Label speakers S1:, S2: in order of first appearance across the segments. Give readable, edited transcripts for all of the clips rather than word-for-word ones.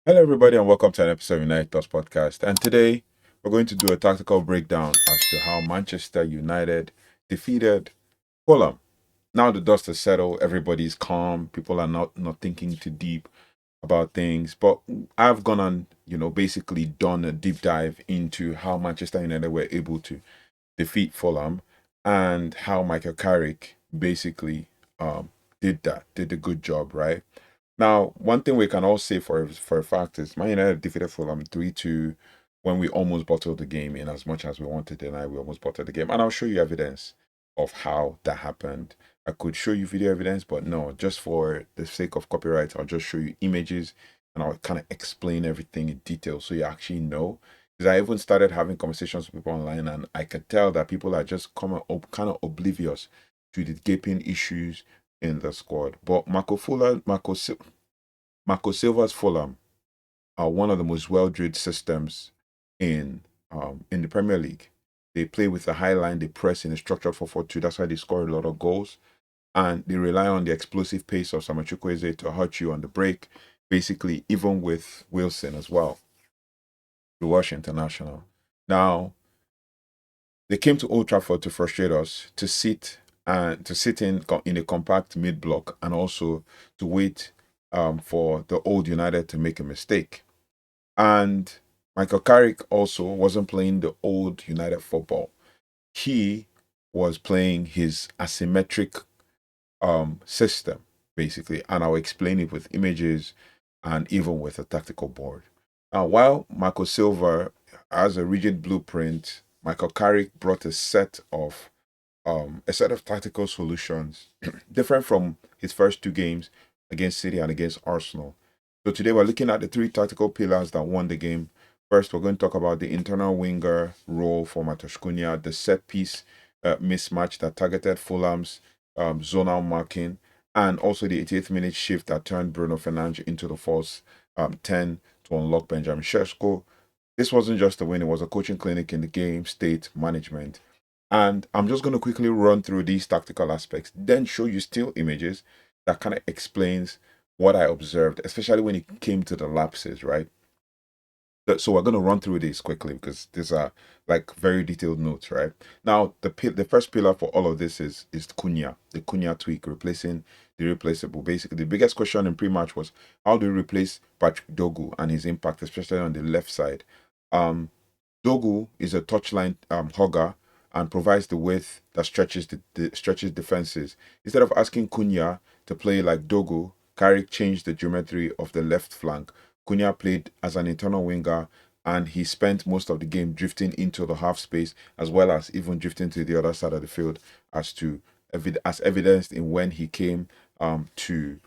S1: Hello, everybody, and welcome to an episode of United Plus Podcast. And today we're going to do a tactical breakdown as to how Manchester United defeated Fulham. Now the dust has settled, everybody's calm, people are not thinking too deep about things. But I've gone on, basically done a deep dive into how Manchester United were able to defeat Fulham and how Michael Carrick basically did a good job, right? Now, one thing we can all say for a fact is Man United defeated Fulham 3-2 when we almost bottled the game in as much as we wanted to deny we almost bottled the game. And I'll show you evidence of how that happened. I could show you video evidence, but no, just for the sake of copyright, I'll just show you images and I'll kind of explain everything in detail so you actually know. Because I even started having conversations with people online and I could tell that people are just kind of oblivious to the gaping issues in the squad. But Marco Silva's Fulham are one of the most well-drilled systems in the Premier League. They play with a high line, they press in a structured 4-4-2. That's why they score a lot of goals. And they rely on the explosive pace of Samuel Chukwueze to hurt you on the break, basically, even with Wilson as well, the Welsh international. Now, they came to Old Trafford to frustrate us, to sit in a compact mid block, and also to wait for the old United to make a mistake. And Michael Carrick also wasn't playing the old United football. He was playing his asymmetric system, basically, and I'll explain it with images and even with a tactical board. Now, while Marco Silva has a rigid blueprint, Michael Carrick brought a set of tactical solutions different from his first two games against City and against Arsenal. So today we're looking at the three tactical pillars that won the game. First, we're going to talk about the internal winger role for Matheus Cunha, the set piece mismatch that targeted Fulham's zonal marking, and also the 88th minute shift that turned Bruno Fernandes into the false 10 to unlock Benjamin Sesko. This wasn't just a win, it was a coaching clinic in the game state management. And I'm just going to quickly run through these tactical aspects, then show you still images that kind of explains what I observed, especially when it came to the lapses, right? So we're going to run through these quickly because these are like very detailed notes, right? Now, the first pillar for all of this is Cunha, the Cunha Tweak, replacing the replaceable. Basically, the biggest question in pre-match was how do we replace Patrick Dorgu and his impact, especially on the left side. Dorgu is a touchline hogger and provides the width that stretches defenses. Instead of asking Cunha to play like Dorgu, Carrick changed the geometry of the left flank. Cunha played as an internal winger and he spent most of the game drifting into the half space as well as even drifting to the other side of the field as evidenced in when he came to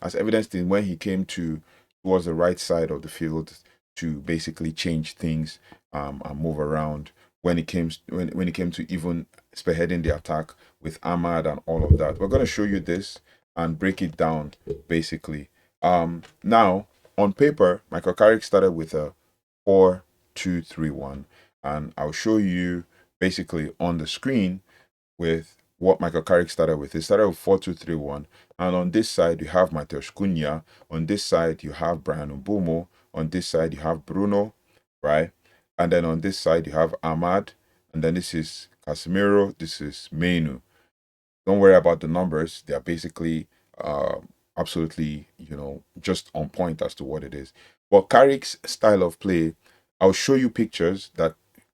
S1: as evidenced in when he came to towards the right side of the field to basically change things and move around when it came to even spearheading the attack with Ahmad and all of that. We're going to show you this and break it down basically. Now on paper, Michael Carrick started with a 4-2-3-1, and I'll show you basically on the screen with what Michael Carrick started with. He started with 4-2-3-1, and on this side you have Matheus Cunha, on this side you have Bryan Mbeumo, on this side you have Bruno, right? And then on this side you have Ahmad, and then this is Casemiro, this is Mainoo. Don't worry about the numbers; they are basically absolutely, just on point as to what it is. But Carrick's style of play, I'll show you pictures that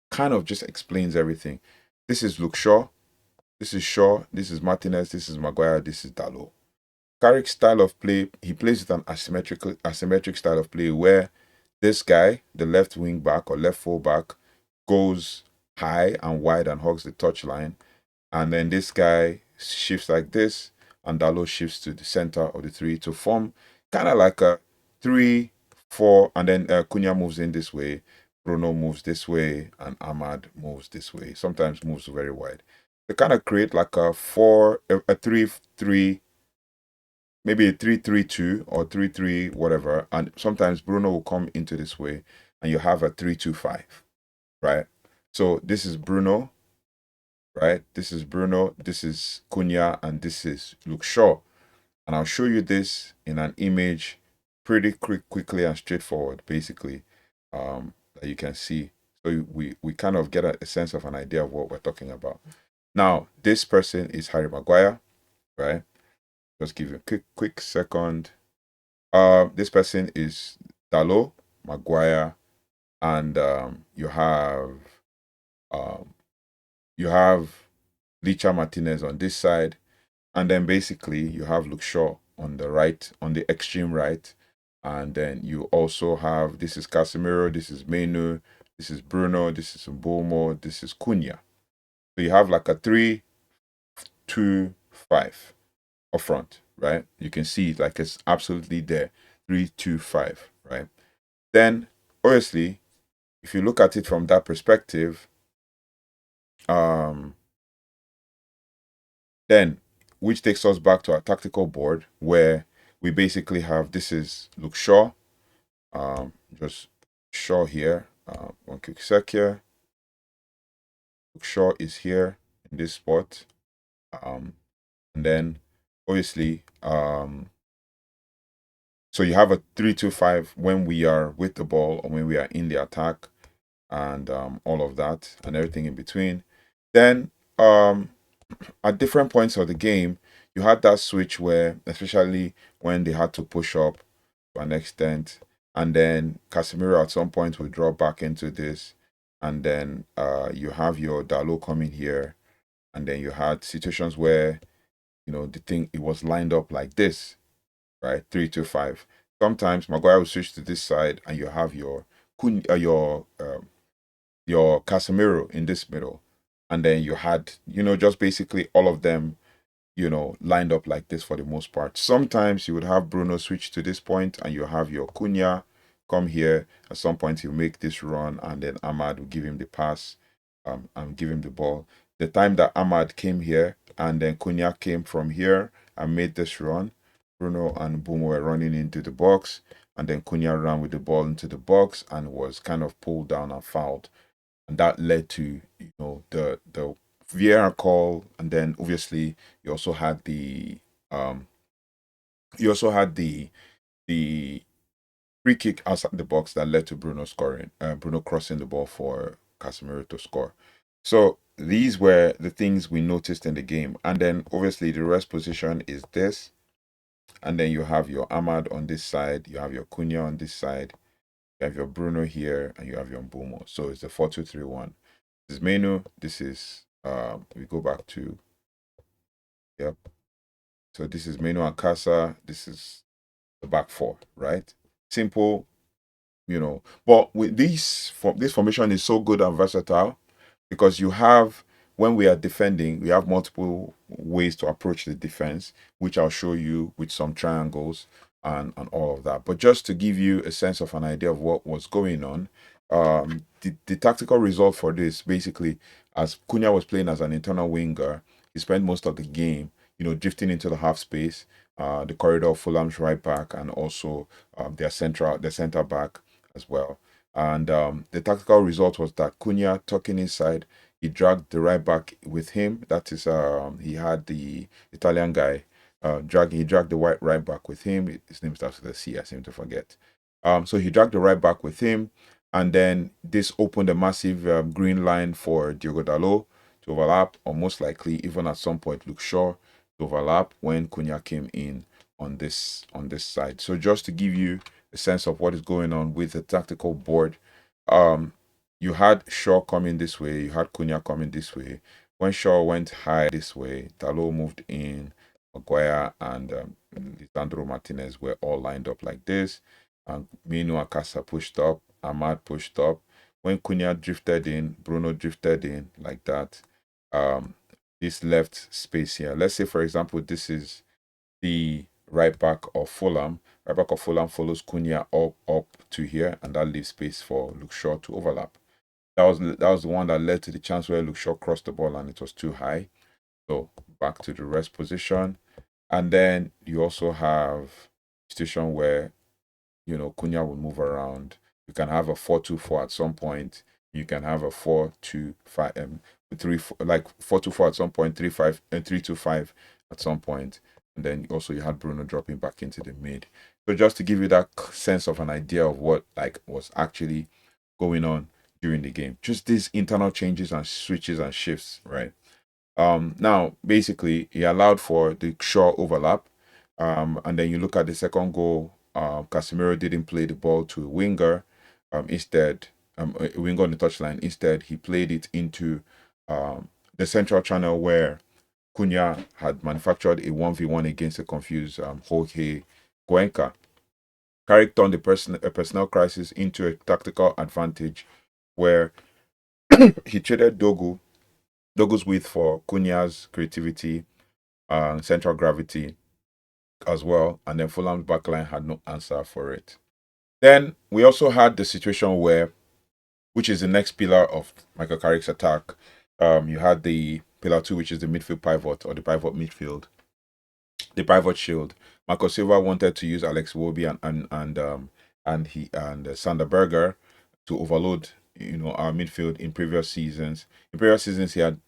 S1: kind of just explains everything. This is Luke Shaw, this is Shaw, this is Martinez, this is Maguire, this is Dalot. Carrick's style of play, he plays with an asymmetric style of play where this guy, the left wing back or left full back, goes high and wide and hugs the touchline. And then this guy shifts like this, and Dalot shifts to the center of the three to form kind of like a 3-4. And then Cunha moves in this way, Bruno moves this way, and Ahmad moves this way. Sometimes moves very wide. They kind of create like a 3-3, maybe a 3-3-2 or 3-3, whatever. And sometimes Bruno will come into this way, and you have a 3-2-5, right? So this is Bruno, right? This is Bruno, this is Cunha, and this is Luke Shaw. And I'll show you this in an image pretty quickly and straightforward, basically, that you can see. So we kind of get a sense of an idea of what we're talking about. Now, this person is Harry Maguire, right? Just give you a quick second. This person is Dalot, Maguire, and um, you have Licha Martinez on this side, and then basically you have Luke Shaw on the right, on the extreme right, and then you also have, this is Casemiro, this is Mainoo, this is Bruno, this is Mbeumo, this is Cunha. So you have like a 3-2-5 up front, right? You can see like it's absolutely there, 3-2-5, right? Then obviously, if you look at it from that perspective, then which takes us back to our tactical board where we basically have, this is Luke Shaw, just Shaw here, one quick sec here. Luke Shaw is here in this spot, and then obviously, so you have a 3-2-5 when we are with the ball or when we are in the attack, and all of that and everything in between. Then at different points of the game, you had that switch where, especially when they had to push up to an extent, and then Casemiro at some point will drop back into this, and then you have your Dalot coming here, and then you had situations where, you know, the thing, it was lined up like this, right? 3-2-5. Sometimes Maguire will switch to this side, and you have your Casemiro in this middle, and then you had, you know, just basically all of them, you know, lined up like this for the most part. Sometimes you would have Bruno switch to this point, and you have your Cunha come here. At some point, he'll make this run, and then Ahmad will give him the pass, and give him the ball. The time that Ahmad came here, and then Cunha came from here and made this run, Bruno and Mbeumo were running into the box, and then Cunha ran with the ball into the box and was kind of pulled down and fouled, and that led to, you know, the VAR call, and then obviously you also had the the free kick outside the box that led to Bruno scoring, Bruno crossing the ball for Casemiro to score. So these were the things we noticed in the game, and then obviously the rest position is this, and then you have your Ahmad on this side, you have your Cunha on this side, you have your Bruno here, and you have your Mbeumo. So it's the 4-2-3-1. This is Mainoo. This is we go back to, yep. So this is Mainoo and Casa. This is the back four, right? Simple, you know. But with this formation is so good and versatile because you have, when we are defending, we have multiple ways to approach the defense, which I'll show you with some triangles and all of that. But just to give you a sense of an idea of what was going on, the tactical result for this, basically, as Cunha was playing as an internal winger, he spent most of the game, you know, drifting into the half space, the corridor of Fulham's right back, and also their center back as well. And the tactical result was that Cunha tucking inside, he dragged the right back with him. That is, he had the Italian guy he dragged the white right back with him. His name starts with a C, I seem to forget. So he dragged the right back with him, and then this opened a massive green line for Diogo Dalot to overlap, or most likely even at some point Luke Shaw to overlap when Cunha came in on this side. So just to give you a sense of what is going on with the tactical board, you had Shaw coming this way, you had Cunha coming this way. When Shaw went high this way, Dalot moved in, Maguire and Lisandro Martinez were all lined up like this, and Mainoo and Casa pushed up, Ahmad pushed up. When Cunha drifted in, Bruno drifted in like that. This left space here. Let's say, for example, this is the right back of Fulham. Right back of Fulham follows Cunha up to here, and that leaves space for Luke Shaw to overlap. That was the one that led to the chance where Luke Shaw crossed the ball and it was too high. So back to the rest position. And then you also have a situation where, you know, Cunha will move around. You can have a 4-2-4 at some point. You can have a 4-2-5, 4-2-4 at some point, 3-5 and 3-2-5 at some point. And then also you had Bruno dropping back into the mid. So just to give you that sense of an idea of what like was actually going on during the game, just these internal changes and switches and shifts, right? Now basically he allowed for the short overlap, and then you look at the second goal. Casemiro didn't play the ball to a winger, instead, a winger on the touchline. Instead, he played it into the central channel where Cunha had manufactured a 1v1 against a confused Jorge Cuenca. Carrick turned a personnel crisis into a tactical advantage where he traded Dorgu's width for Cunha's creativity, central gravity as well, and then Fulham's backline had no answer for it. Then we also had the situation where, which is the next pillar of Michael Carrick's attack, you had the pillar 2, which is the midfield pivot or the pivot midfield, the pivot shield. Marco Silva wanted to use Alex Iwobi and Sander Berger to overload, our midfield in previous seasons. In previous seasons, he had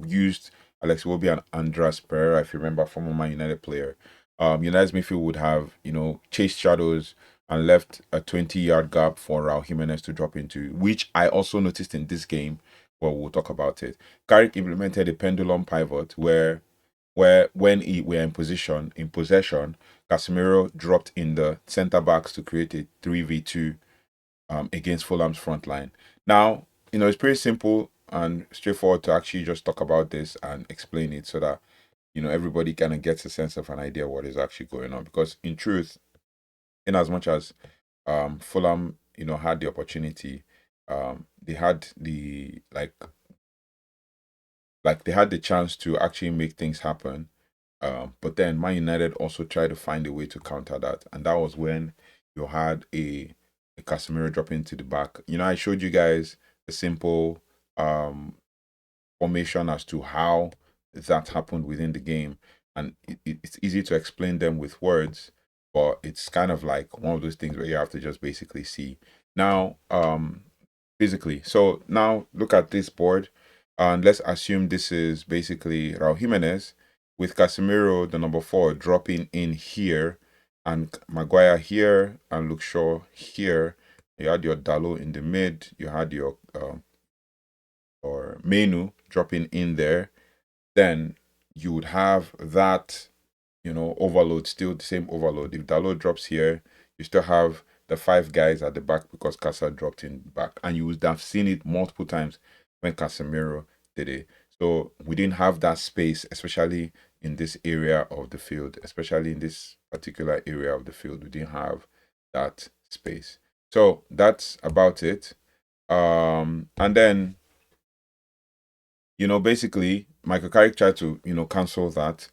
S1: used Alex Iwobi and Andras Pereira, if you remember, former Man United player. United's midfield would have, chased shadows and left a 20-yard gap for Raul Jimenez to drop into, which I also noticed in this game. Well, we'll talk about it. Carrick implemented a pendulum pivot where when we were in possession, Casemiro dropped in the centre backs to create a 3v2 against Fulham's front line. Now, it's pretty simple and straightforward to actually just talk about this and explain it so that everybody kind of gets a sense of an idea what is actually going on. Because in truth, in as much as Fulham, had the opportunity, they had the they had the chance to actually make things happen. But then Man United also tried to find a way to counter that. And that was when you had a Casemiro drop into the back. I showed you guys a simple formation as to how that happened within the game. And it's easy to explain them with words, but it's kind of like one of those things where you have to just basically see. Now, physically. So now look at this board. And let's assume this is basically Raul Jimenez with Casemiro, the number 4, dropping in here, and Maguire here, and Luke Shaw here. You had your Dalo in the mid. You had your or Mainoo dropping in there. Then you would have that, overload, still the same overload. If Dalo drops here, you still have the 5 guys at the back because Casa dropped in back. And you would have seen it multiple times when Casemiro did it. So we didn't have that space, especially in this area of the field, especially in this particular area of the field. We didn't have that space. So that's about it. And then, basically, Michael Carrick tried to, cancel that.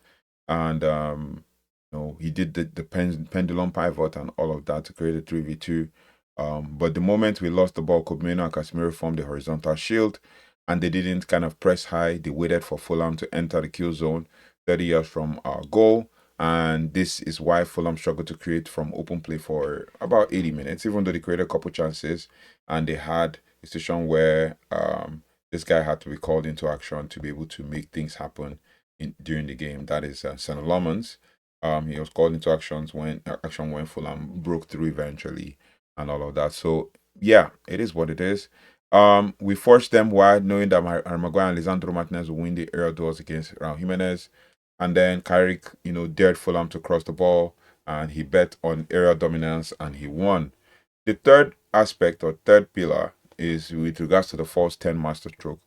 S1: And, he did the pendulum pivot and all of that to create a 3v2. But the moment we lost the ball, Mainoo and Casemiro formed the horizontal shield, and they didn't kind of press high. They waited for Fulham to enter the kill zone 30 yards from our goal. And this is why Fulham struggled to create from open play for about 80 minutes, even though they created a couple chances. And they had a situation where this guy had to be called into action to be able to make things happen during the game. That is St. Lomans. He was called into action when Fulham broke through eventually and all of that. So yeah, it is what it is. We forced them wide, knowing that Harry Maguire and Lisandro Martinez will win the aerial duels against Raul Jimenez. And then Carrick, dared Fulham to cross the ball, and he bet on aerial dominance, and he won. The third aspect or third pillar is with regards to the false 10 masterstroke.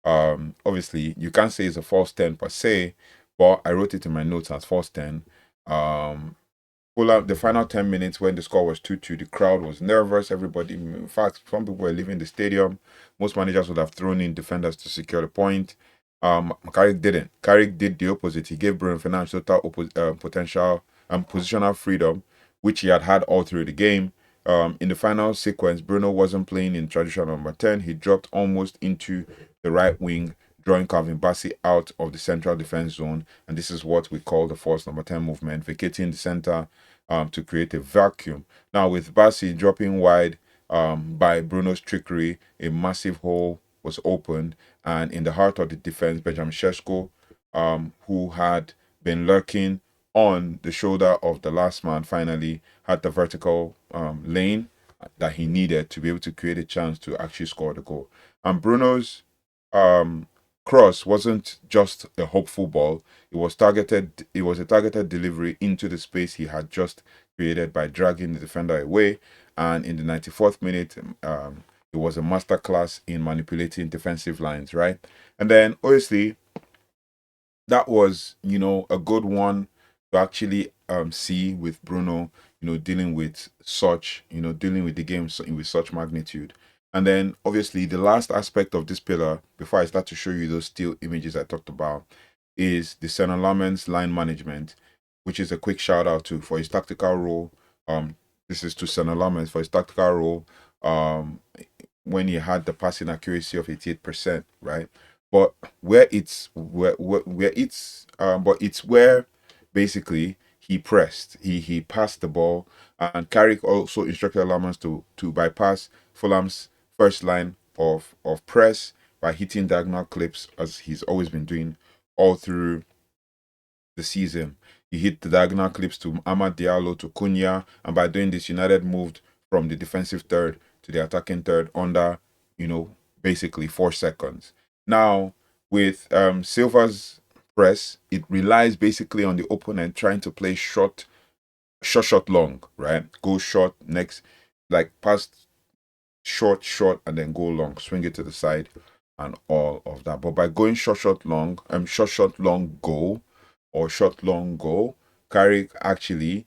S1: Obviously, you can't say it's a false 10 per se, but I wrote it in my notes as false 10. Fulham, the final 10 minutes when the score was 2-2, the crowd was nervous. Everybody, in fact, some people were leaving the stadium. Most managers would have thrown in defenders to secure the point. Carrick didn't. Carrick did the opposite. He gave Bruno Fernandes total potential and positional freedom, which he had all through the game. In the final sequence, Bruno wasn't playing in traditional number 10. He dropped almost into the right wing, drawing Calvin Bassey out of the central defense zone. And this is what we call the false number 10 movement, vacating the center to create a vacuum. Now, with Bassey dropping wide by Bruno's trickery, a massive hole was opened. And in the heart of the defense, Benjamin Sesko, who had been lurking on the shoulder of the last man, finally had the vertical lane that he needed to be able to create a chance to actually score the goal. And Bruno's um, cross wasn't just a hopeful ball. It was targeted. It was a targeted delivery into the space he had just created by dragging the defender away. And in the 94th minute, it was a masterclass in manipulating defensive lines, right? And then obviously that was, a good one to actually see with Bruno, dealing with such, dealing with the game with such magnitude. And then obviously the last aspect of this pillar, before I start to show you those still images I talked about, is the Senna Laman's line management, which is a quick shout out to for his tactical role. This is to Senna Laman for his tactical role. When he had the passing accuracy of 88%, right? But it's where basically he pressed, he passed the ball, and Carrick also instructed Lammers to bypass Fulham's first line of press by hitting diagonal clips as he's always been doing all through the season. He hit the diagonal clips to Amad Diallo, to Cunha, and by doing this, United moved from the defensive third to the attacking third under, basically 4 seconds. Now, with Silva's press, it relies basically on the opponent trying to play short, long, right? Go short next, like pass short, and then go long, swing it to the side, and all of that. But by going short, long, long, goal, or short, long, goal, Carrick actually,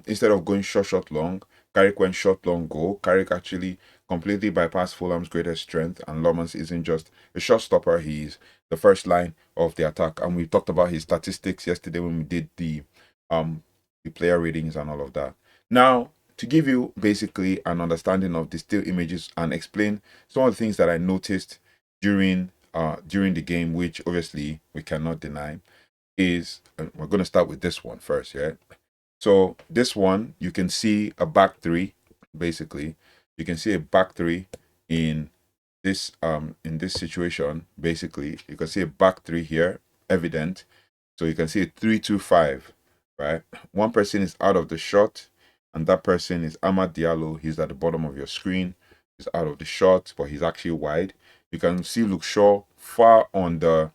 S1: instead of going short, long, Carrick went short, long, goal. Carrick actually completely bypassed Fulham's greatest strength, and Lomans isn't just a shot stopper, he's the first line of the attack. And we talked about his statistics yesterday when we did the player ratings and all of that. Now, to give you basically an understanding of the still images and explain some of the things that I noticed during the game, which obviously we cannot deny, is we're going to start with this one first, yeah. So this one, you can see a back three. Basically, you can see a back three in this situation. Basically, you can see a back three here, evident. So you can see a 3-2-5, right? One person is out of the shot, and that person is Amad Diallo. He's at the bottom of your screen. He's out of the shot, but he's actually wide. You can see Luke Shaw far on the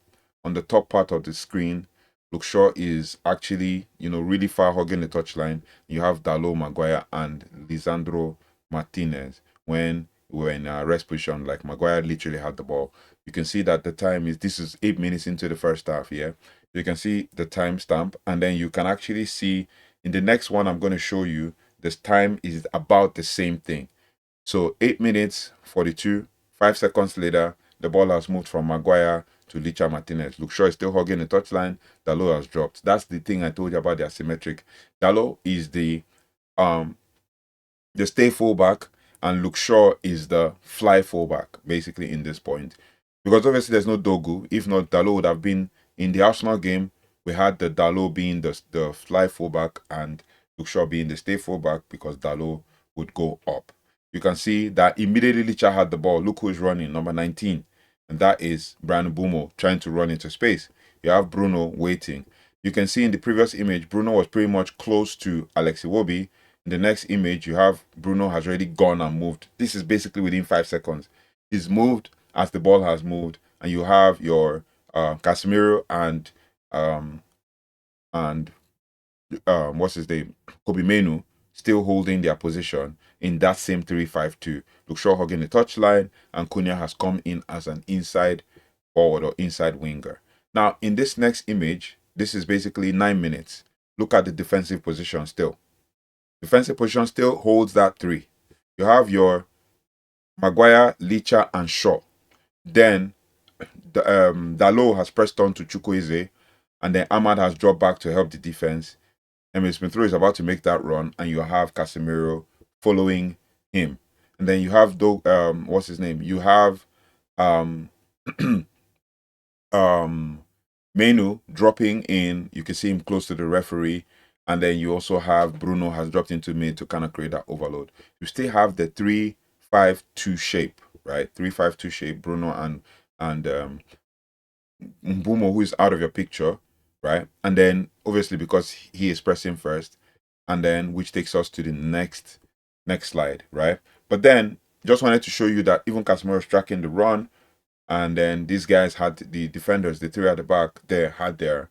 S1: top part of the screen. Luke Shaw is actually, really far hugging the touchline. You have Dalot, Maguire, and Lisandro Martinez. When we were in a rest position, like Maguire literally had the ball. You can see that the time this is 8 minutes into the first half, yeah. You can see the time stamp, and then you can actually see in the next one I'm going to show you, this time is about the same thing. So 8 minutes 42, 5 seconds later, the ball has moved from Maguire to Licha Martinez. Luke Shaw is still hugging the touchline. Dalot has dropped. That's the thing I told you about the asymmetric. Dalot is the stay fullback, and Luke Shaw is the fly fullback, basically, in this point. Because obviously there's no Dorgu. If not, Dalot would have been in the Arsenal game. We had the Dalot being the fly fullback and Luke Shaw being the stay fullback because Dalot would go up. You can see that immediately Licha had the ball. Look who's running, number 19. And that is Brian Bumo trying to run into space. You have Bruno waiting. You can see in the previous image, Bruno was pretty much close to Alex Iwobi. In the next image, you have Bruno has already gone and moved. This is basically within 5 seconds. He's moved as the ball has moved, and you have your Casemiro and what's his name, Kobe Mainoo, still holding their position in that same 3-5-2. Luke Shaw hugging the touchline, and Cunha has come in as an inside forward or inside winger. Now, in this next image, this is basically 9 minutes. Look at the defensive position still. Defensive position still holds that 3. You have your Maguire, Licha, and Shaw. Then Dalot has pressed on to Chukwueze, and then Ahmad has dropped back to help the defense. Emil Smith-Rowe is about to make that run, and you have Casemiro following him. And then you have what's his name? You have Mainoo dropping in. You can see him close to the referee. And then you also have Bruno has dropped into mid to kind of create that overload. You still have the 3-5-2 shape, right? 3-5-2 shape, Bruno and Mbumo, who is out of your picture, right? And then obviously because he is pressing first, and then which takes us to the next slide, right? But then just wanted to show you that even Casemiro was tracking the run, and then these guys had the defenders, the three at the back, they had their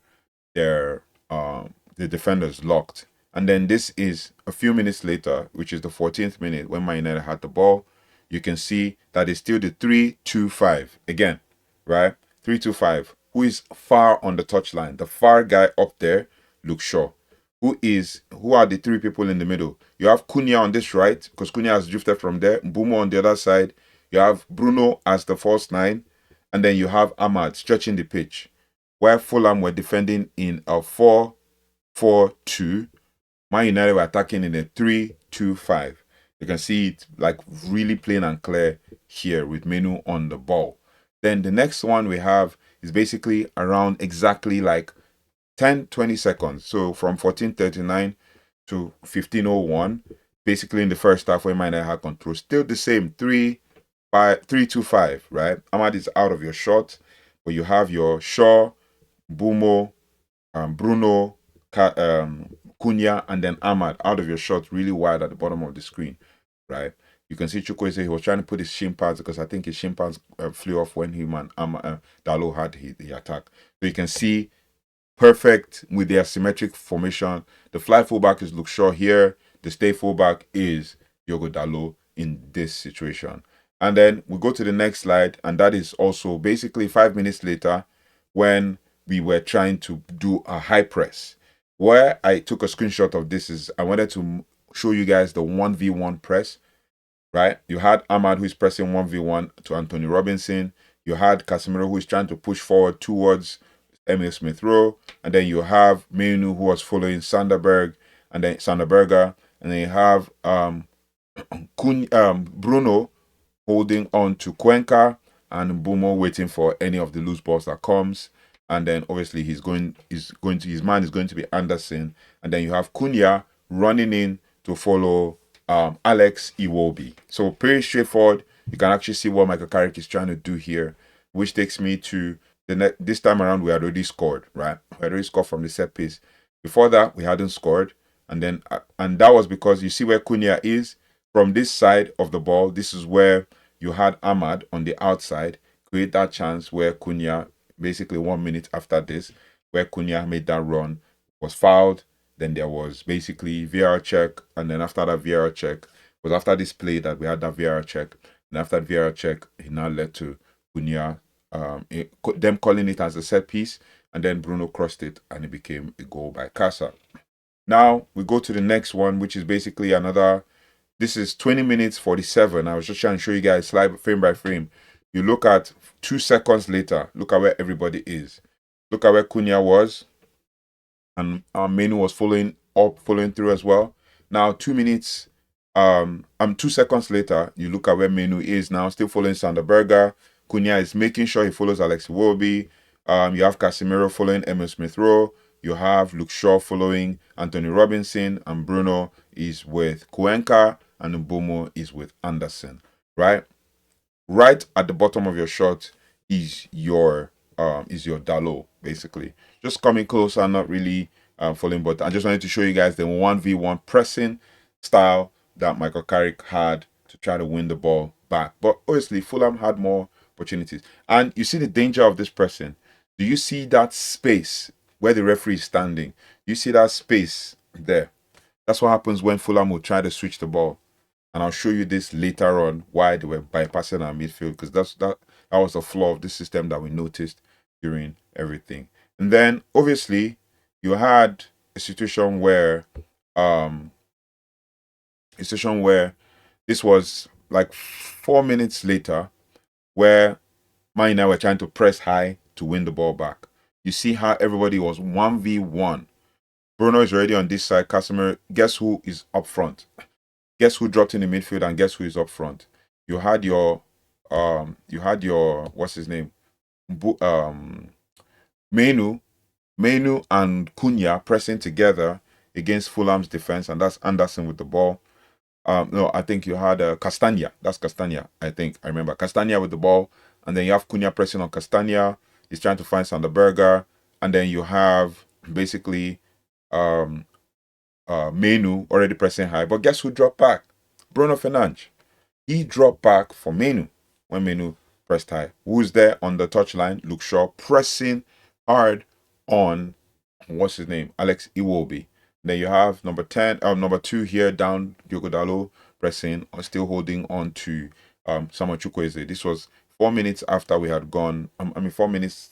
S1: the defenders locked. And then this is a few minutes later, which is the 14th minute when Man United had the ball. You can see that it's still the 3-2-5 again, right? 3-2-5. Who is far on the touchline? The far guy up there, Luke Shaw. Who are the three people in the middle? You have Cunha on this right, because Cunha has drifted from there. Mbumo on the other side. You have Bruno as the false nine. And then you have Ahmad stretching the pitch. Where Fulham were defending in a 4-4-2, Man United were attacking in a 3-2-5. You can see it like really plain and clear here with Mainoo on the ball. Then the next one we have is basically around exactly like 10-20 seconds. So from 14:39 to 15:01, basically in the first half when Man United had control. Still the same 3-2-5, right? Ahmad is out of your shot, but you have your Shaw, Bumo, Bruno, Cunha, and then Ahmad out of your shot really wide at the bottom of the screen, right? You can see Chukwueze, he was trying to put his shin pads because I think his shin pads flew off when him and Dalot had the attack. So you can see perfect with the asymmetric formation. The fly fullback is Luke Shaw here. The stay fullback is Diogo Dalot in this situation. And then we go to the next slide, and that is also basically 5 minutes later when we were trying to do a high press. Where I took a screenshot of this is I wanted to show you guys the 1v1 press, right? You had Ahmad who is pressing 1v1 to Anthony Robinson. You had Casemiro who is trying to push forward towards Emil Smith Rowe, and then you have Mainoo who was following Sanderberger, and then you have Bruno holding on to Cuenca, and Mbumo waiting for any of the loose balls that comes. And then obviously his man is going to be Anderson, and then you have Cunha running in to follow Alex Iwobi. So pretty straightforward. You can actually see what Michael Carrick is trying to do here, which takes me to this time around we had already scored, right? We had already scored from the set piece. Before that, we hadn't scored, and that was because you see where Cunha is from this side of the ball. This is where you had Ahmad on the outside create that chance where Cunha, basically 1 minute after this, where Cunha made that run, was fouled. Then there was basically VAR check, and then after that VAR check was after this play that we had that VAR check, and after that VAR check, it now led to Cunha. Them calling it as a set piece, and then Bruno crossed it and it became a goal by Casa. Now we go to the next one, which is basically another. This is 20 minutes 47. I was just trying to show you guys slide frame by frame. You look at 2 seconds later, look at where everybody is. Look at where Cunha was, and Mainoo was following through as well. Now 2 minutes 2 seconds later, you look at where Mainoo is now, still following Sanderberger. Cunha is making sure he follows Alex Iwobi. You have Casemiro following Emil Smith Rowe. You have Luke Shaw following Anthony Robinson, and Bruno is with Cuenca, and Mbumo is with Anderson. Right at the bottom of your shot is your Dalot, basically. Just coming closer, not really following, but I just wanted to show you guys the 1v1 pressing style that Michael Carrick had to try to win the ball back. But obviously, Fulham had more opportunities. And you see the danger of this pressing. Do you see that space where the referee is standing? You see that space there? That's what happens when Fulham will try to switch the ball. And I'll show you this later on why they were bypassing our midfield, because that was a flaw of this system that we noticed during everything. And then obviously you had a situation where this was like 4 minutes later, where Man United were trying to press high to win the ball back. You see how everybody was 1v1. Bruno is already on this side. Casemiro, guess who is up front? Guess who dropped in the midfield, and guess who is up front? You had your what's his name? Mainoo and Cunha pressing together against Fulham's defense, and that's Anderson with the ball. No, I think you had Castagna. That's Castagna, I think. I remember. Castagna with the ball. And then you have Cunha pressing on Castagna. He's trying to find Sanderberger. And then you have basically um Mainoo already pressing high. But guess who dropped back? Bruno Fernandes. He dropped back for Mainoo when Mainoo pressed high. Who's there on the touchline? Luke Shaw pressing hard on what's his name? Alex Iwobi. Then you have number 2 here down, Diogo Dalot pressing, still holding on to Samuel Chukwueze. This was 4 minutes after we had gone. 4 minutes,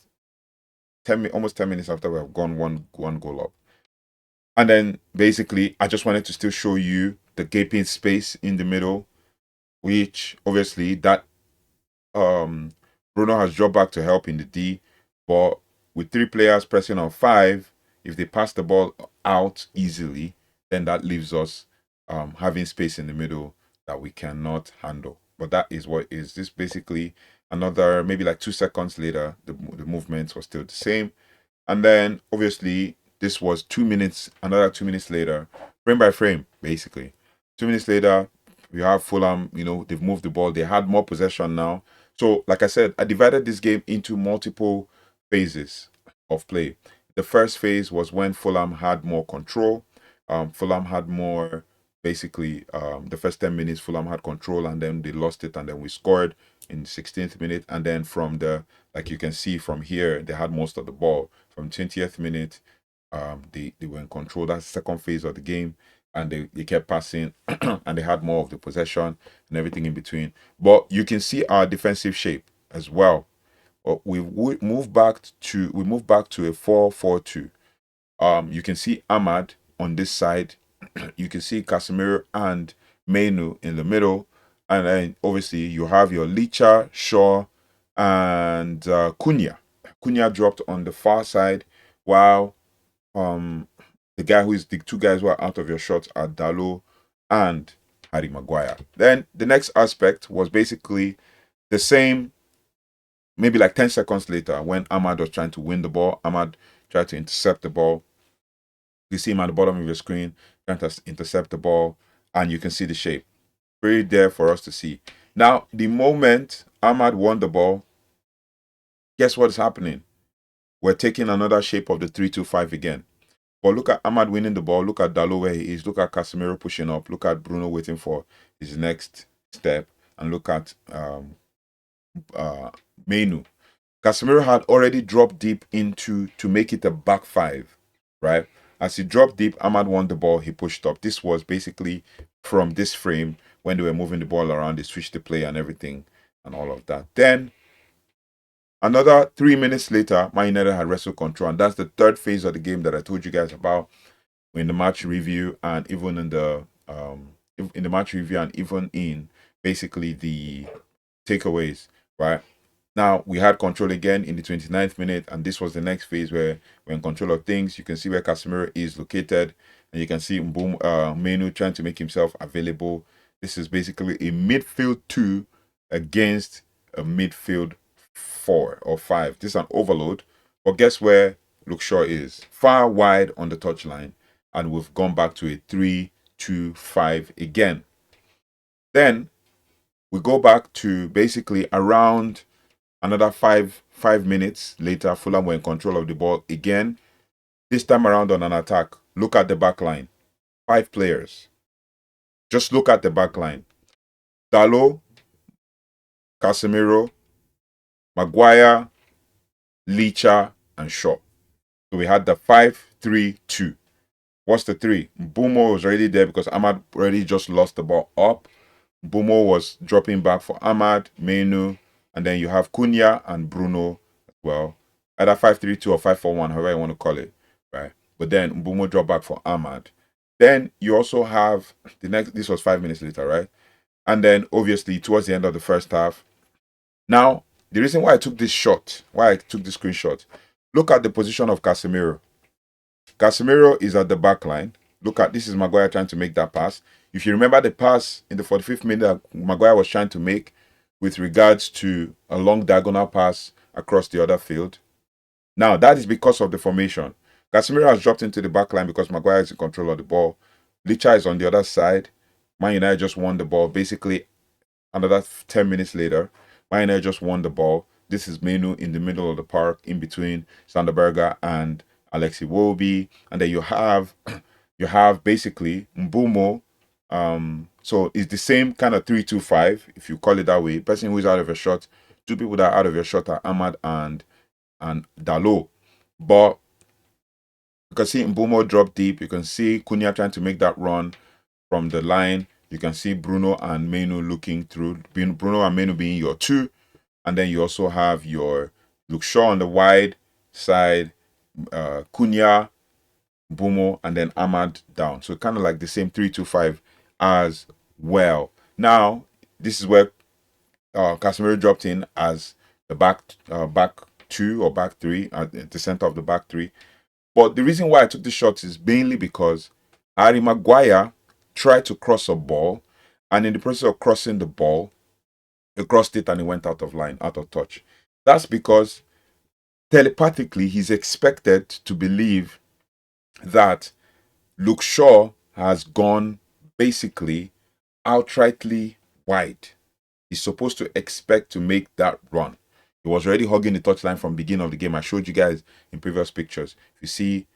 S1: almost 10 minutes after we have gone one goal up. And then basically, I just wanted to still show you the gaping space in the middle, which obviously that Bruno has dropped back to help in the D, but with 3 players pressing on 5, if they pass the ball out easily, then that leaves us having space in the middle that we cannot handle. But that is what is this basically another maybe like 2 seconds later, the movements were still the same. And then obviously this was 2 minutes, another 2 minutes later, frame by frame, basically. 2 minutes later, we have Fulham, they've moved the ball, they had more possession now. So, like I said, I divided this game into multiple phases of play. The first phase was when Fulham had more control. Fulham had more, basically, the first 10 minutes, Fulham had control, and then they lost it, and then we scored in the 16th minute. And then from like you can see from here, they had most of the ball. From 20th minute, they were in control. That's the second phase of the game, and they kept passing and they had more of the possession and everything in between. But you can see our defensive shape as well. We moved back to a 4-4-2. You can see Ahmad on this side. You can see Casemiro and Mainoo in the middle, and then obviously you have your Licha, Shaw, and Cunha. Cunha dropped on the far side, while the 2 guys who are out of your shots are Dalot and Harry Maguire. Then the next aspect was basically the same, maybe like 10 seconds later, when Ahmad was trying to win the ball. Ahmad tried to intercept the ball. You see him at the bottom of your screen trying to intercept the ball, and you can see the shape. Very there for us to see. Now, the moment Ahmad won the ball, guess what is happening? We're taking another shape of the 3-2-5 again. But look at Ahmad winning the ball. Look at Dalot where he is. Look at Casemiro pushing up. Look at Bruno waiting for his next step. And look at Mainoo. Casemiro had already dropped deep to make it a back 5, right? As he dropped deep, Ahmad won the ball. He pushed up. This was basically from this frame when they were moving the ball around. They switched the play and everything and all of that. Then another 3 minutes later, Man United had wrestle control, and that's the third phase of the game that I told you guys about in the match review, and even in the match review, and even in basically the takeaways. Right now, we had control again in the 29th minute, and this was the next phase where we're in control of things. You can see where Casemiro is located, and you can see Mainoo trying to make himself available. This is basically a midfield 2 against a midfield 4 or 5. This is an overload. But guess where Luke Shaw is? Far wide on the touchline. And we've gone back to a 3-2-5 again. Then we go back to basically around another 5 minutes later. Fulham were in control of the ball again. This time around on an attack. Look at the back line. 5 players. Just look at the back line. Dalot, Casemiro, Maguire, Licha, and Shaw. So we had the 5-3-2. What's the 3? Mbumo was already there because Ahmad already just lost the ball up. Mbumo was dropping back for Ahmad, Mainoo, and then you have Cunha and Bruno as well. Either 5-3-2 or 5-4-1, however you want to call it, right? But then Mbumo dropped back for Ahmad. Then you also have the next. This was 5 minutes later, right? And then obviously towards the end of the first half. Now, the reason why I took this screenshot, look at the position of Casemiro. Casemiro is at the back line. Look at, this is Maguire trying to make that pass. If you remember the pass in the 45th minute that Maguire was trying to make with regards to a long diagonal pass across the other field. Now, that is because of the formation. Casemiro has dropped into the back line because Maguire is in control of the ball. Licha is on the other side. Man United just won the ball. Basically, another 10 minutes later, Man United just won the ball. This is Mainoo in the middle of the park, in between Sanderberger and Alexi Wobi, and then you have basically Mbumo. So it's the same kind of 3-2-5, if you call it that way. Person who is out of your shot, two people that are out of your shot are Ahmad and Dalo. But you can see Mbumo drop deep. You can see Cunha trying to make that run from the line. You can see Bruno and Mainoo looking through. Bruno and Mainoo being your two. And then you also have your Luke Shaw on the wide side, Cunha, Bumo, and then Ahmad down. So kind of like the same 3-2-5 as well. Now, this is where Casemiro dropped in as the back two or back three at the center of the back three. But the reason why I took the shot is mainly because Harry Maguire tried to cross a ball, and in the process of crossing the ball, he crossed it and he went out of line, out of touch. That's because telepathically he's expected to believe that Luke Shaw has gone basically outrightly wide. He's supposed to expect to make that run. He was already hugging the touchline from the beginning of the game. I showed you guys in previous pictures. If you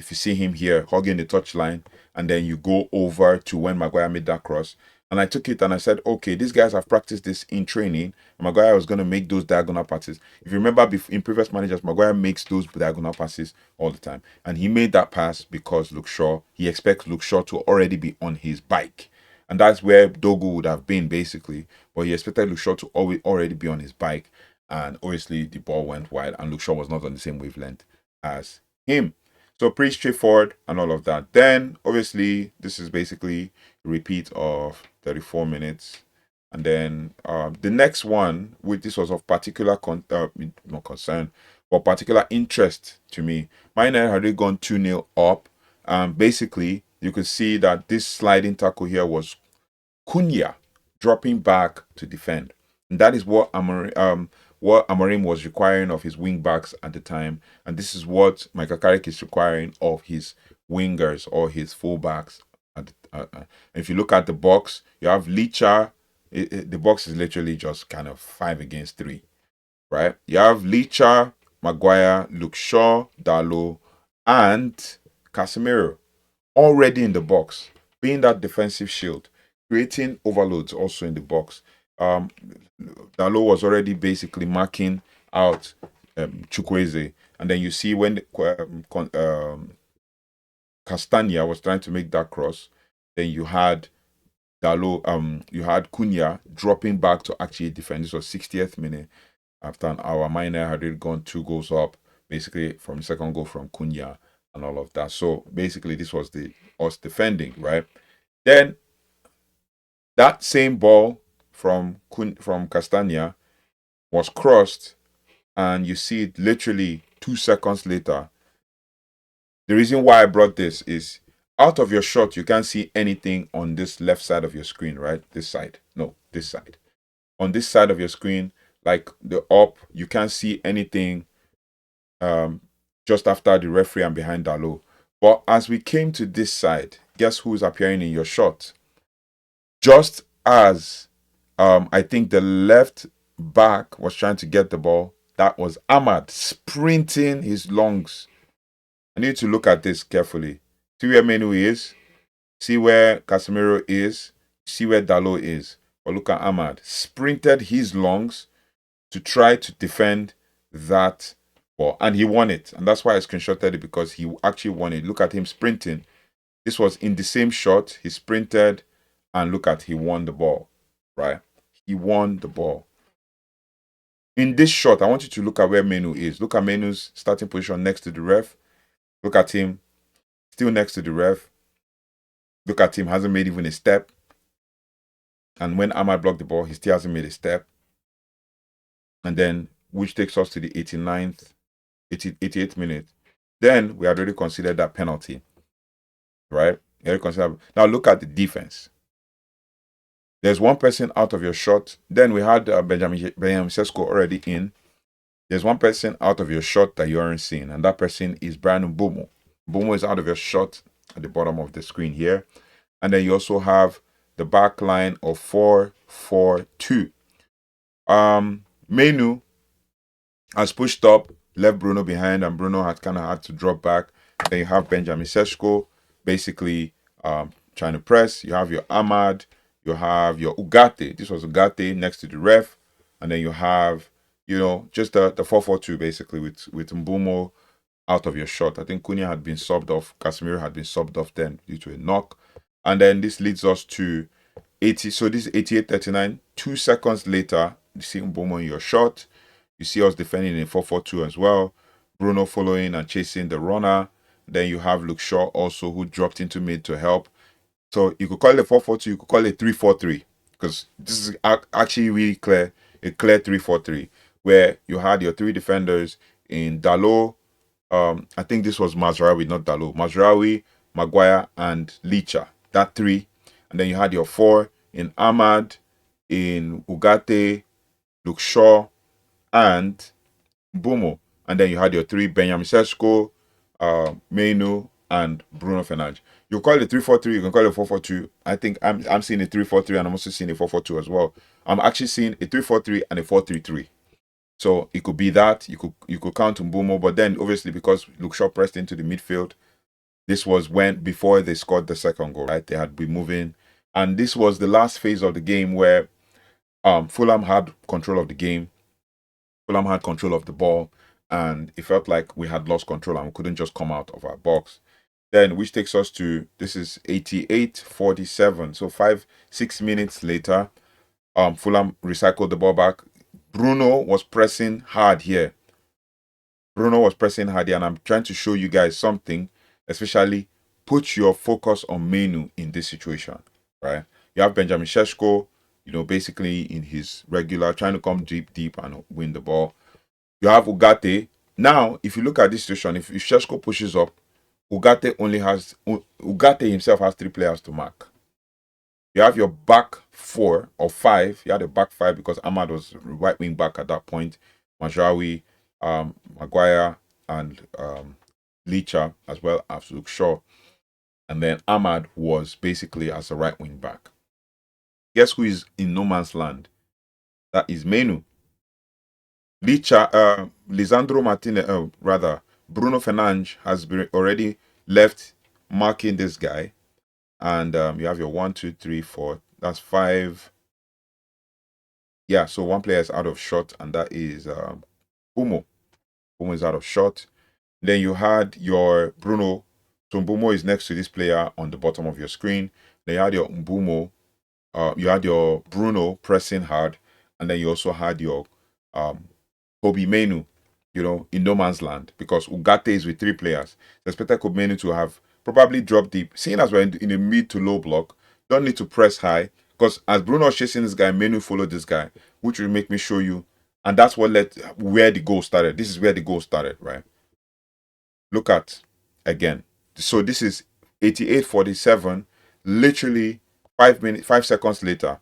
S1: see him here hugging the touchline, and then you go over to when Maguire made that cross, and I took it and I said, okay, these guys have practiced this in training. Maguire was going to make those diagonal passes. If you remember in previous managers, Maguire makes those diagonal passes all the time. And he made that pass because he expects Luke Shaw to already be on his bike. And that's where Dorgu would have been basically. But he expected Luke Shaw to already be on his bike. And obviously the ball went wide and Luke Shaw was not on the same wavelength as him. So pretty straightforward and all of that. Then obviously this is basically a repeat of 34 minutes. And then the next one, which this was of particular not concern, but particular interest to me. Man United had already gone 2-0 up. Basically, you could see that this sliding tackle here was Cunha dropping back to defend. And that is what Amorim was requiring of his wing backs at the time, and this is what Michael Carrick is requiring of his wingers or his fullbacks. If you look at the box, you have Licha. The box is literally just kind of 5 against 3, right? You have Licha, Maguire, Luke Shaw, Dalo, and Casemiro already in the box, being that defensive shield, creating overloads also in the box. Dalo was already basically marking out Chukwueze, and then you see when Castagna was trying to make that cross, then you had Dalo, you had Cunha dropping back to actually defend. This was 60th minute. After an hour, Man United had already gone 2 goals up, basically from the second goal from Cunha and all of that. So basically, this was us defending, right? Then that same ball from Castagna was crossed, and you see it literally 2 seconds later. The reason why I brought this is out of your shot, you can't see anything on this left side of your screen, right? This side. No, this side. On this side of your screen, like the up, you can't see anything just after the referee and behind Dalo. But as we came to this side, guess who's appearing in your shot? Just as I think the left back was trying to get the ball, that was Ahmad sprinting his lungs. I need to look at this carefully. See where Mainoo is, see where Casemiro is, see where Dalo is. But look at Ahmad, sprinted his lungs to try to defend that ball. And he won it. And that's why I screenshotted it, because he actually won it. Look at him sprinting. This was in the same shot. He sprinted, and look at, he won the ball, right? He won the ball. In this shot, I want you to look at where Mainoo is. Look at Mainoo's starting position next to the ref. Look at him, still next to the ref. Look at him, hasn't made even a step. And when Ahmad blocked the ball, he still hasn't made a step. And then, which takes us to the 88th minute. Then we had already considered that penalty, right? Now look at the defense. There's one person out of your shot. Then we had Benjamin Sesko already in. There's one person out of your shot that you aren't seeing, and that person is Brandon Mbumo. Mbumo is out of your shot at the bottom of the screen here. And then you also have the back line of 4-4-2. Mainoo has pushed up left Bruno behind, and Bruno had kind of had to drop back. Then you have Benjamin Sesko basically trying to press. You have your Ahmad, you have your Ugarte. This was Ugarte next to the ref, and then you have, just the 4-4-2 basically with Mbumo out of your shot. I think Cunha had been subbed off, Casemiro had been subbed off then due to a knock, and then this leads us to 80. So this is 88-39. 2 seconds later, you see Mbumo in your shot. You see us defending in 4-4-2 as well. Bruno following and chasing the runner. Then you have Luke Shaw also, who dropped into mid to help. So you could call it 4-4-2, you could call it 3-4-3, because this is actually really clear, a clear 3-4-3, where you had your 3 defenders in Dalot. I think this was Mazraoui, not Dalot. Mazraoui, Maguire, and Licha. That 3. And then you had your 4 in Ahmad, in Ugarte, Luke Shaw, and Mbumo. And then you had your 3, Benjamin Sesko, Mainoo, and Bruno Fernandes. You call it 3-4-3, you can call it 4-4-2. I think I'm seeing a 3-4-3, and I'm also seeing a 4-4-2 as well. I'm actually seeing a 3-4-3 and a 4-3-3. So it could be that. You could count Mbumo, but then obviously because Luke Shaw pressed into the midfield, this was before they scored the second goal, right? They had been moving. And this was the last phase of the game where Fulham had control of the game. Fulham had control of the ball, and it felt like we had lost control and we couldn't just come out of our box. Then, which takes us to, this is 88-47. So 5-6 minutes later, Fulham recycled the ball back. Bruno was pressing hard here. And I'm trying to show you guys something, especially put your focus on Mainoo in this situation, right? You have Benjamin Sesko, basically in his regular, trying to come deep and win the ball. You have Ugarte. Now, if you look at this situation, if Sesko pushes up, Ugarte himself has 3 players to mark. You have your back 4 or 5. You had a back 5 because Ahmad was right wing back at that point. Mazraoui, Maguire, and Licha, as well as Luke Shaw. And then Ahmad was basically as a right wing back. Guess who is in no man's land? That is Mainoo. Lisandro Martinez, Bruno Fernandes has already left marking this guy. And you have your 1, 2, 3, 4. That's 5. Yeah, so 1 player is out of shot, and that is Mbumo. Mbumo is out of shot. Then you had your Bruno. So Mbumo is next to this player on the bottom of your screen. Then you had your Mbumo. You had your Bruno pressing hard, and then you also had your Kobe Mainoo, in no man's land, because Ugarte is with 3 players. So expected Kobe Mainoo to have probably dropped deep. Seeing as we're in a mid to low block, don't need to press high, because as Bruno was chasing this guy, Mainoo followed this guy, which will make me show you. And that's what led where the goal started. This is where the goal started, right? Look at again. So this is 88-47. Literally 5 seconds later,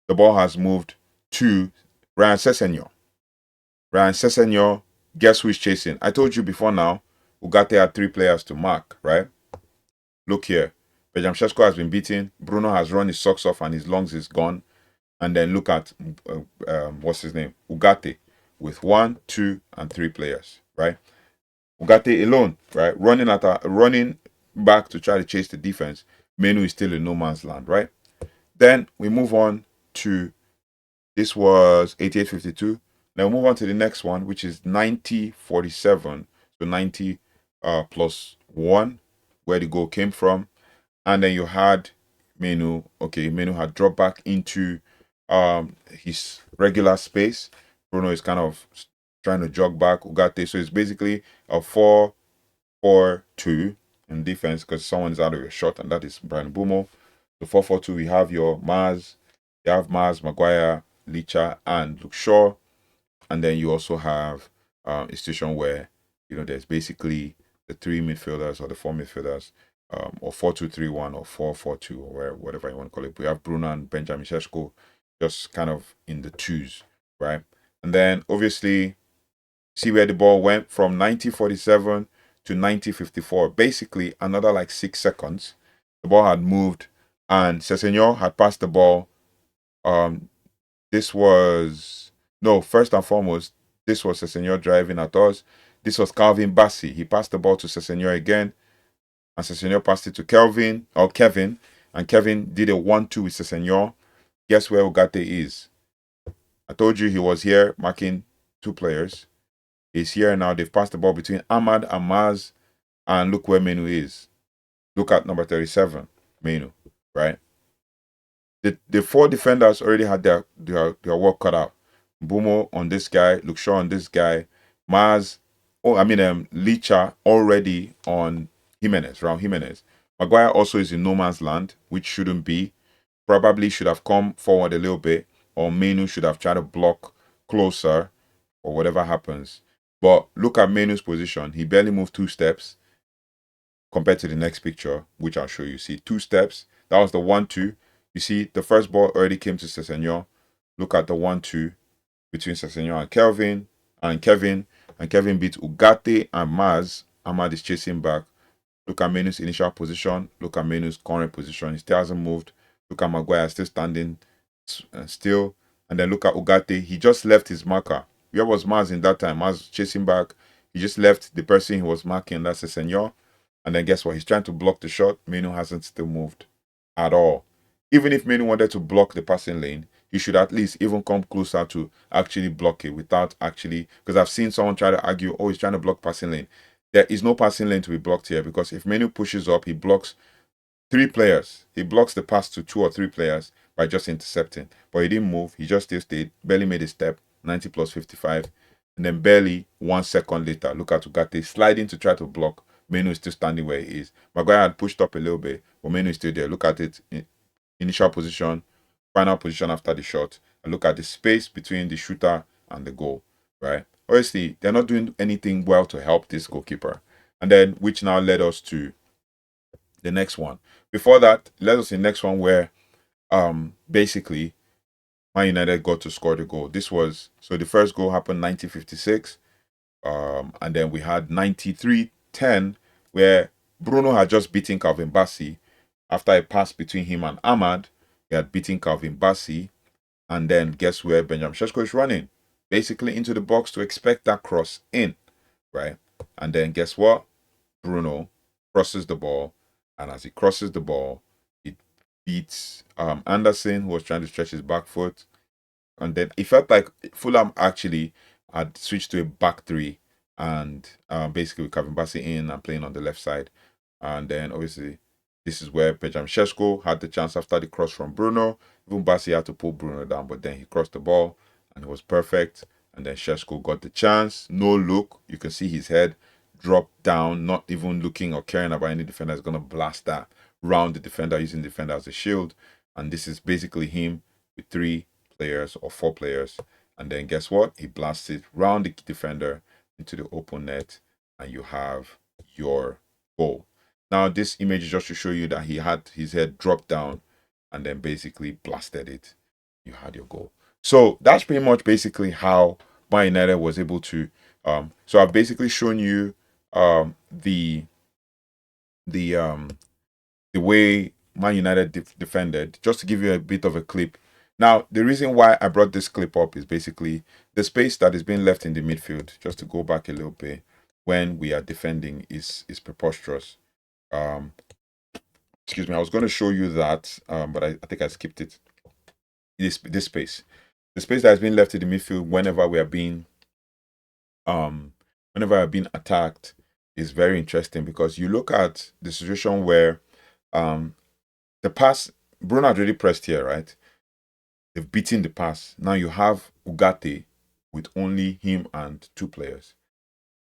S1: the ball has moved to Ryan Sessegnon. Guess who is chasing? I told you before now, Ugarte had 3 players to mark, right? Look here. Benjamin Sesko has been beaten. Bruno has run his socks off and his lungs is gone. And then look at, what's his name? Ugarte with 1, 2, and 3 players, right? Ugarte alone, right? Running back to try to chase the defense. Mainoo is still in no man's land, right? Then we move on to, this was 88-52. Now we move on to the next one, which is 90-47. So 90 plus 1, where the goal came from. And then you had Mainoo. Okay, Mainoo had dropped back into his regular space. Bruno is kind of trying to jog back. Ugarte. So it's basically a 4-4-2 in defense, because someone's out of your shot, and that is Brian Mbumo. The 4-4-2, we have your Maz. You have Maz, Maguire, Licha, and Luke Shaw. And then you also have a situation where, there's basically the 3 midfielders or the 4 midfielders, or 4-2-3-1 or 4-4-2 or whatever you want to call it. We have Bruno and Benjamin Sesko just kind of in the 2s, right? And then obviously, see where the ball went from 90-47 to 90-54. Basically, another like 6 seconds. The ball had moved, and Sessegnon had passed the ball. This was, no, first and foremost, this was Sessegnon driving at us. This was Calvin Bassey. He passed the ball to Sessegnon again, and Sessegnon passed it to Kevin, and Kevin did a 1-2 with Sessegnon. Guess where Ugarte is? I told you he was here marking 2 players. He's here now. They've passed the ball between Ahmad and Maz, and look where Mainoo is. Look at number 37, Mainoo, right? The 4 defenders already had their work cut out. Bumo on this guy, Luke Shaw on this guy, Maz, Licha already on Jimenez, Raul Jimenez. Maguire also is in no man's land, which shouldn't be. Probably should have come forward a little bit, or Mainoo should have tried to block closer, or whatever happens. But look at Mainoo's position. He barely moved 2 steps compared to the next picture, which I'll show you. See, 2 steps. That was the 1-2. You see, the first ball already came to Sessegnon. Look at the 1-2 between Sessegnon and Kevin. And Kevin beat Ugarte and Maz. Ahmad is chasing back. Look at Mainoo's initial position. Look at Mainoo's current position. He still hasn't moved. Look at Maguire still standing still. And then look at Ugarte. He just left his marker. Where was Maz in that time? Maz chasing back. He just left the person he was marking. That's Sessegnon. And then guess what? He's trying to block the shot. Mainoo hasn't still moved at all. Even if Mainoo wanted to block the passing lane, he should at least even come closer to actually block it without actually... Because I've seen someone try to argue, oh, he's trying to block passing lane. There is no passing lane to be blocked here, because if Mainoo pushes up, he blocks 3 players. He blocks the pass to 2 or 3 players by just intercepting. But he didn't move. He just still stayed. Barely made a step. 90 plus 55. And then barely 1 second later, look at Ugarte sliding to try to block. Mainoo is still standing where he is. Maguire had pushed up a little bit, but Mainoo is still there. Look at it. Initial position, final position after the shot. And look at the space between the shooter and the goal, right? Obviously, they're not doing anything well to help this goalkeeper. And then, which now led us to the next one. Before that, led us to the next one where basically Man United got to score the goal. This was, so the first goal happened 1956. And then we had 93-10, where Bruno had just beaten Calvin Bassey. After a pass between him and Ahmad, he had beaten Calvin Bassey. And then guess where Benjamin Sesko is running? Basically into the box to expect that cross in, right? And then guess what? Bruno crosses the ball. And as he crosses the ball, it beats Anderson, who was trying to stretch his back foot. And then it felt like Fulham actually had switched to a back 3, and basically with Calvin Bassey in and playing on the left side. And then obviously this is where Benjamin Sesko had the chance after the cross from Bruno. Even Bassey had to pull Bruno down, but then he crossed the ball and it was perfect. And then Sesko got the chance. No look. You can see his head drop down, not even looking or caring about any defender. Is going to blast that round the defender, using the defender as a shield. And this is basically him with 3 players or 4 players. And then guess what? He blasts it round the defender into the open net, and you have your goal. Now, this image is just to show you that he had his head dropped down and then basically blasted it. You had your goal. So that's pretty much basically how Man United was able to. So I've basically shown you the way Man United defended, just to give you a bit of a clip. Now, the reason why I brought this clip up is basically the space that is being left in the midfield, just to go back a little bit, when we are defending is preposterous. Excuse me, I was going to show you that, but I think I skipped it. This space. The space that has been left in the midfield whenever we are being attacked is very interesting, because you look at the situation where the pass, Bruno had already pressed here, right? They've beaten the pass. Now you have Ugarte with only him and 2 players,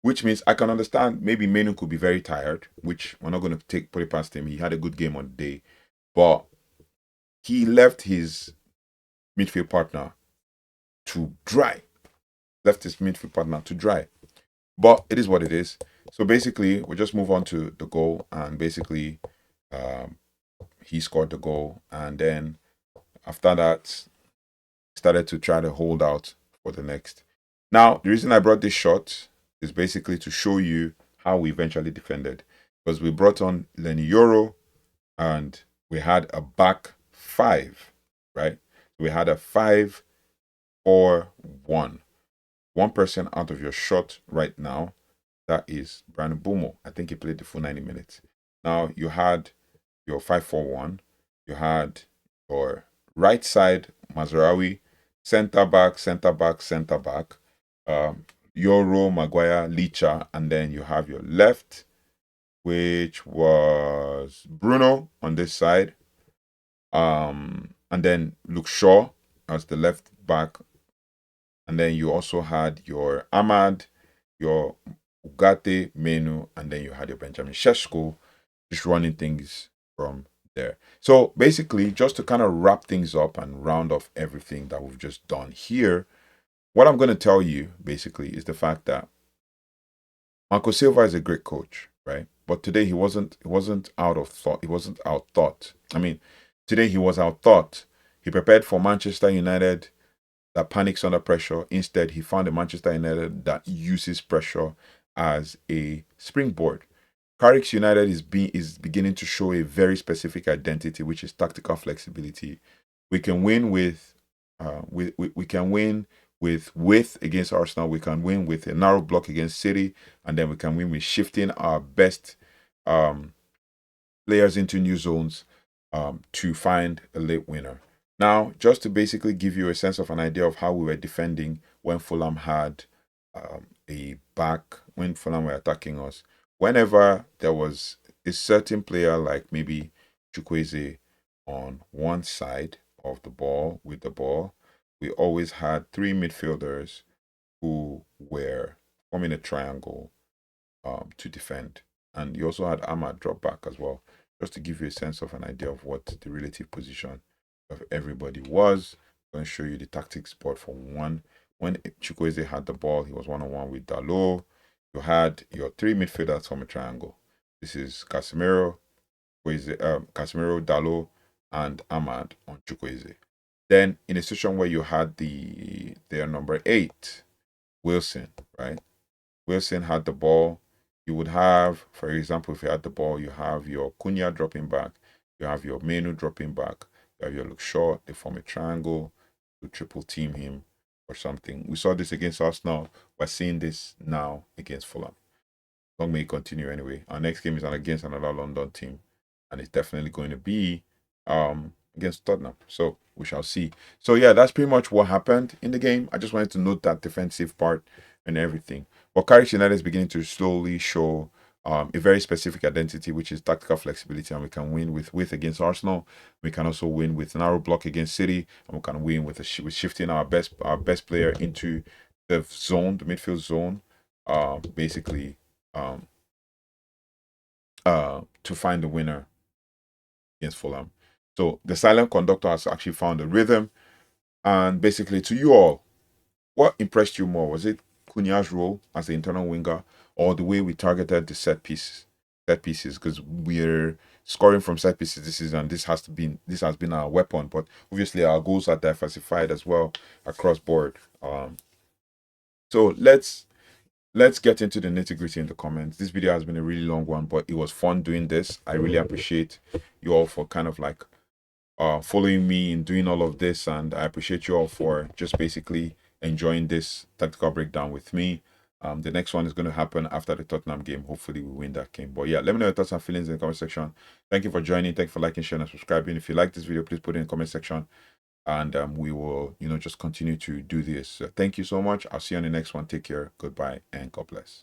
S1: which means I can understand maybe Mainoo could be very tired, which we're not going to put it past him. He had a good game on the day, but he left his midfield partner to dry. But it is what it is. So basically, we'll just move on to the goal, and basically he scored the goal, and then after that started to try to hold out for the next. Now, the reason I brought this shot is basically to show you how we eventually defended, because we brought on Lenny Yoro and we had a back 5, right? We had a 5-4-1. One person out of your shot right now, that is Brandon Bumo. I think he played the full 90 minutes. Now you had your 5-4-1. You had your right side Mazraoui, center back, center back, center back. Euro, Maguire, Licha, and then you have your left, which was Bruno on this side. And then Luke Shaw as the left back. And then you also had your Ahmad, your Ugarte, Mainoo, and then you had your Benjamin Sesko just running things from there. So basically, just to kind of wrap things up and round off everything that we've just done here, what I'm going to tell you basically is the fact that Marco Silva is a great coach, right? But today he wasn't out of thought. He wasn't out thought. I mean, today he was out thought. He prepared for Manchester United that panics under pressure. Instead, he found a Manchester United that uses pressure as a springboard. Carrick United is beginning to show a very specific identity, which is tactical flexibility. We can win with we can win with width against Arsenal. We can win with a narrow block against City, and then we can win with shifting our best players into new zones to find a late winner. Now, just to basically give you a sense of an idea of how we were defending when Fulham had when Fulham were attacking us, whenever there was a certain player like maybe Chukwueze on one side of the ball with the ball, we always had three midfielders who were forming a triangle to defend. And you also had Ahmad drop back as well, just to give you a sense of an idea of what the relative position of everybody was. I'm going to show you the tactics board for one. When Chukwueze had the ball, he was one-on-one with Dalot. You had your three midfielders from a triangle. This is Casemiro, Dalot, and Ahmad on Chukwueze. Then in a situation where you had their number 8, Wilson, right? Wilson had the ball. You would have, for example, if you had the ball, you have your Cunha dropping back, you have your Mainoo dropping back, you have your Luke Shaw, they form a triangle to triple team him or something. We saw this against Arsenal. We're seeing this now against Fulham. Long may it continue anyway. Our next game is against another London team, and it's definitely going to be against Tottenham. So we shall see. So yeah, that's pretty much what happened in the game. I just wanted to note that defensive part and everything. But Carrick United is beginning to slowly show a very specific identity, which is tactical flexibility, and we can win with width against Arsenal. We can also win with narrow block against City, and we can win with shifting our best player into the zone, the midfield zone, basically to find the winner against Fulham. So the silent conductor has actually found a rhythm, and basically to you all, what impressed you more? Was it Cunha's role as the internal winger, or the way we targeted the set pieces? Because we're scoring from set pieces this season. This has been our weapon, but obviously our goals are diversified as well across board. So let's get into the nitty-gritty in the comments. This video has been a really long one, but it was fun doing this. I really appreciate you all for kind of like following me in doing all of this, and I appreciate you all for just basically enjoying this tactical breakdown with me. The next one is going to happen after the Tottenham game. Hopefully we win that game. But yeah, let me know your thoughts and feelings in the comment section. Thank you for joining. Thank you for liking, sharing, and subscribing. If you like this video, please put it in the comment section, and we will just continue to do this. Thank you so much. I'll see you on the next one. Take care. Goodbye and God bless.